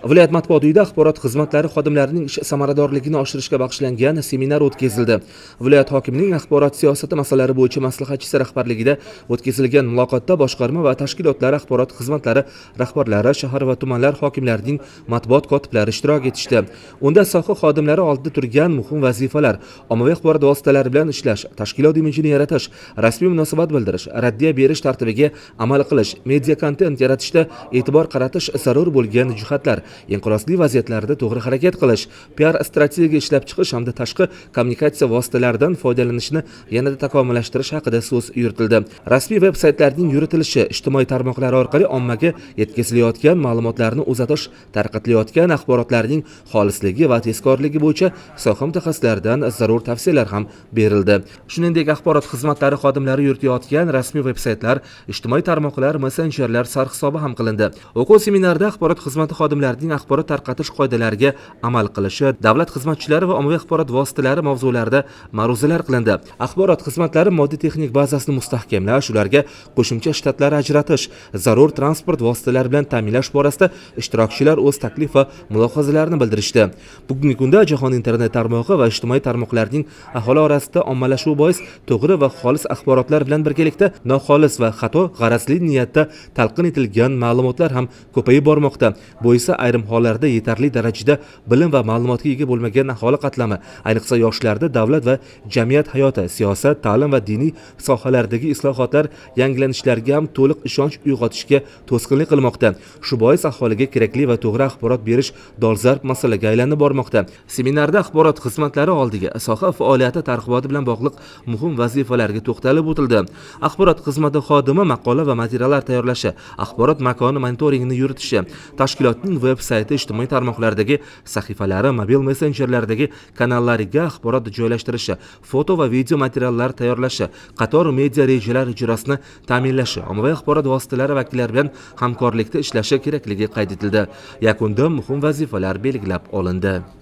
Viloyat matbuot uyida axborot xizmatlari xodimlarining ish samaradorligini oshirishga bag'ishlangan seminar o'tkazildi. Viloyat hokimining axborot siyosati masalalari bo'yicha maslahatchisi rahbarligida o'tkazilgan muloqotda boshqarma va tashkilotlar axborot xizmatlari rahbarlari, shahar va tumanlar hokimlarining matbuot kotiblari ishtirok etishdi. Unda soha xodimlari oldida turgan muhim vazifalar, ommaviy axborot vositalari bilan ishlash, tashkilot imijini yaratish, rasmiy munosabat bildirish, raddiya berish tartibiga amal qilish, media kontent yaratishda e'tibor qaratish zarur bo'lgan jihatlar, inqirozli vaziyatlarda to'g'ri harakat qilish, PR strategiya ishlab chiqish hamda tashqi kommunikatsiya vositalaridan foydalanishni yanada takomillashtirish haqida so'z yuritildi. Rasmiy veb-saytlarning yuritilishi, ijtimoiy tarmoqlar orqali ommaga yetkazilayotgan ma'lumotlarni uzatish, tarqatilayotgan axborotlarning xolisligi va tezkorligi bo'yicha soha mutaxassislaridan zarur tavsiyalar ham berildi. Shuningdek, axborot xizmatlari xodimlari yuritayotgan rasmiy veb-saytlar, ijtimoiy tarmoqlar, messenjerlar sarhisobi ham qilindi. O'quv seminarida axborot xizmati xodimlarining axborot tarqatish qoidalariga amal qilishi, davlat xizmatchilari va ommaviy axborot vositalari mavzularida ma'ruzalar qilindi. Axborot xizmatlari moddiy texnik bazasini mustahkamlash, ularga qo'shimcha shtatlar ajratish, zarur transport vositalari bilan ta'minlash borasida ishtirokchilar o'z taklif va mulohazalarini bildirishdi. Bugungi kunda jahon internet tarmog'i va ijtimoiy tarmoqlarning aholi orasida ommalashuvi bois to'g'ri va xolis axborotlar bilan birgalikda noxolis va xato g'arazli niyatda talqin etilgan ma'lumotlar ham ko'payib bormoqda. Bu esa ayrim hollarda yetarli darajada bilim va ma'lumotga ega bo'lmagan aholi qatlami, ayniqsa yoshlarda davlat va jamiyat hayoti, siyosat, ta'lim va diniy sohalardagi islohotlar yangilanishlarga ham to'liq ishonch uyg'otishga to'sqinlik qilmoqda. Shu bois aholiga kerakli va to'g'ri axborot berish dolzarb masalaga aylanib bormoqda. Seminarda axborot xizmatlari oldiga soha faoliyati targ'iboti bilan bog'liq muhim vazifalarga to'xtalib o'tildi. Axborot xizmati xodimi maqola va materiallar tayyorlashi, axborot makoni monitoringini yuritishi, tashkilotning veb-sayti, ijtimoiy tarmoqlardagi sahifalari, mobil messenjerlardagi kanallariga axborot joylashtirishi, foto va video materiallar tayyorlashi, qator media rejalar ijrosini ta'minlashi, ommaviy axborot vositalari vakillari bilan hamkorlikda ishlashi kerakligi qayd etildi. Yakunda muhim vazifalar belgilab olindi.